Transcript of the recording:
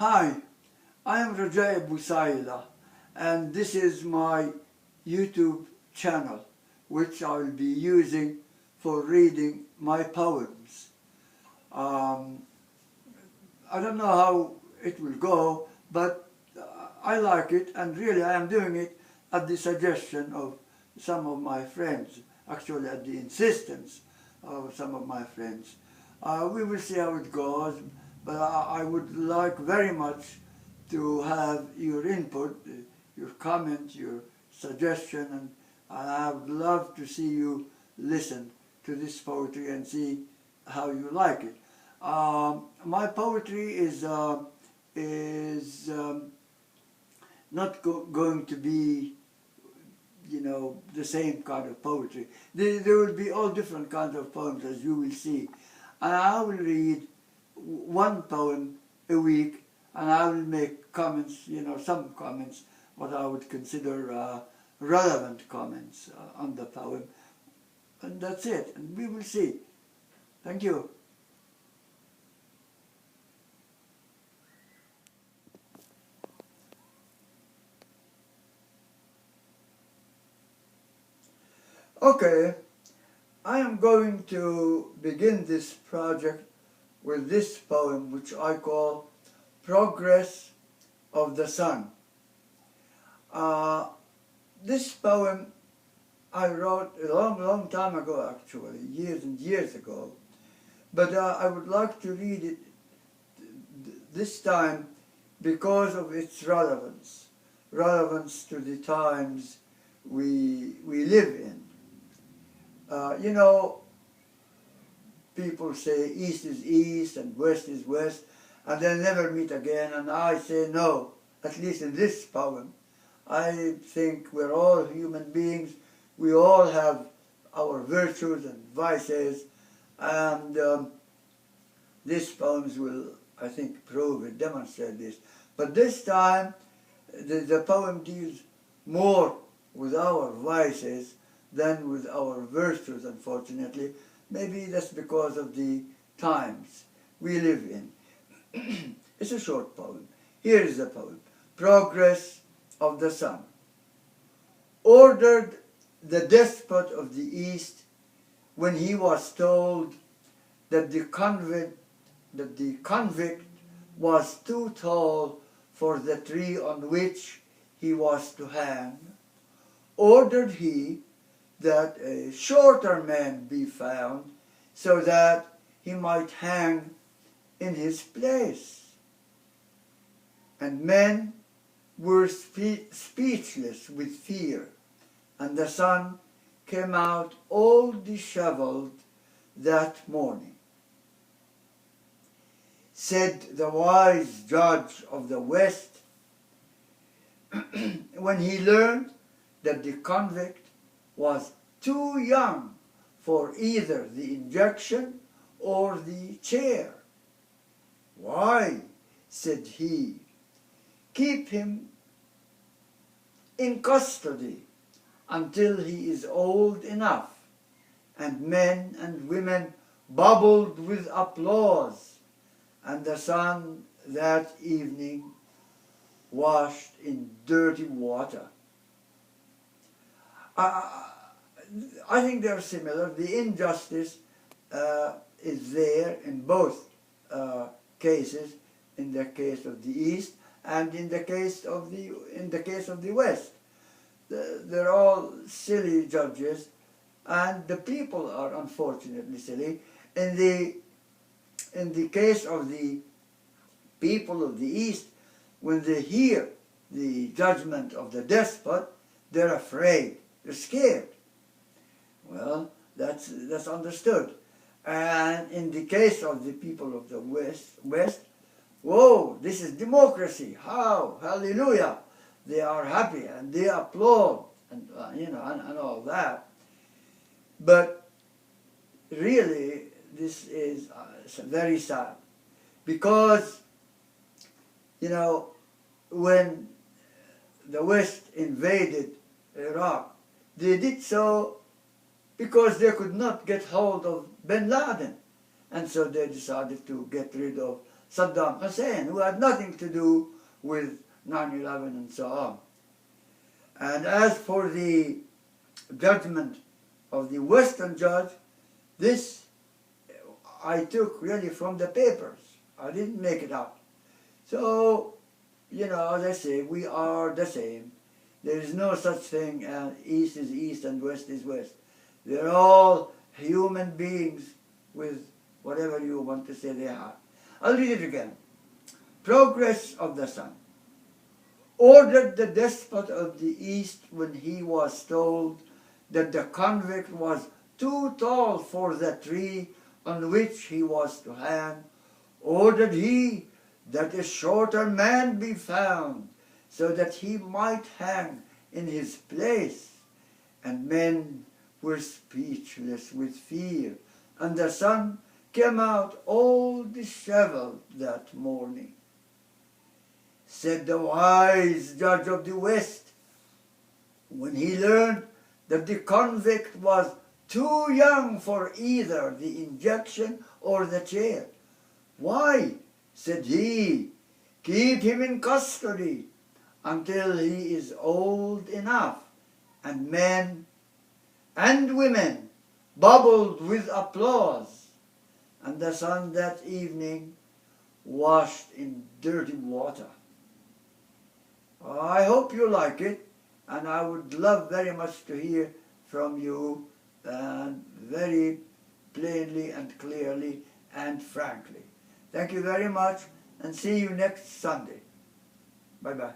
Hi, I am Reja-e Busailah, and this is my YouTube channel, which I will be using for reading my poems. Um, I don't know how it will go, but I like it, and really I am doing it at the suggestion of some of my friends, actually at the insistence of some of my friends. We will see how it goes, but I would like very much to have your input, your comment, your suggestion, and I would love to see you listen to this poetry and see how you like it. My poetry is not going to be, the same kind of poetry. There will be all different kinds of poems, as you will see. And I will read one poem a week, and I will make comments, some comments, what I would consider relevant comments on the poem. And that's it, and we will see. Thank you. Okay, I am going to begin this project with this poem, which I call Progress of the Sun. This poem I wrote a long time ago, actually, years and years ago, but I would like to read it this time because of its relevance to the times we live in. People say East is East and West is West, and they'll never meet again, and I say no, at least in this poem. I think we're all human beings, we all have our virtues and vices, and these poems will, I think, prove it, demonstrate this. But this time, the poem deals more with our vices than with our virtues, unfortunately. Maybe that's because of the times we live in. It's a short poem. Here is the poem. Progress of the Sun. Ordered the despot of the East when he was told that the convict was too tall for the tree on which he was to hang, ordered he that a shorter man be found, so that he might hang in his place. And men were speechless with fear, and the sun came out all disheveled that morning. Said the wise judge of the West, when he learned that the convict was too young for either the injection or the chair. Why, said he, keep him in custody until he is old enough. And men and women bubbled with applause, and the sun that evening washed in dirty water. I think they're similar. The injustice is there in both cases, in the case of the East and in the case of the West. They're all silly judges, and the people are unfortunately silly. In the case of the people of the East, when they hear the judgment of the despot, they're afraid. They're scared. Well, that's understood. And in the case of the people of the West, whoa, this is democracy. How? Hallelujah. They are happy and they applaud and and all that. But really, this is very sad, because when the West invaded Iraq, they did so because they could not get hold of bin Laden. And so they decided to get rid of Saddam Hussein, who had nothing to do with 9/11 and so on. And as for the judgment of the Western judge, this I took really from the papers. I didn't make it up. So, you know, as I say, we are the same. There is no such thing as East is East and West is West. They're all human beings with whatever you want to say they are. I'll read it again. Progress of the sun. Ordered the despot of the East when he was told that the convict was too tall for the tree on which he was to hang, ordered he that a shorter man be found, so that he might hang in his place. And men were speechless with fear, and the sun came out all dishevelled that morning. Said the wise judge of the West, when he learned that the convict was too young for either the injection or the chair, "Why," said he, "keep him in custody until he is old enough." And men and women bubbled with applause, and the sun that evening washed in dirty water. I hope you like it, and I would love very much to hear from you, and very plainly and clearly and frankly. Thank you very much, and see you next Sunday. Bye-bye.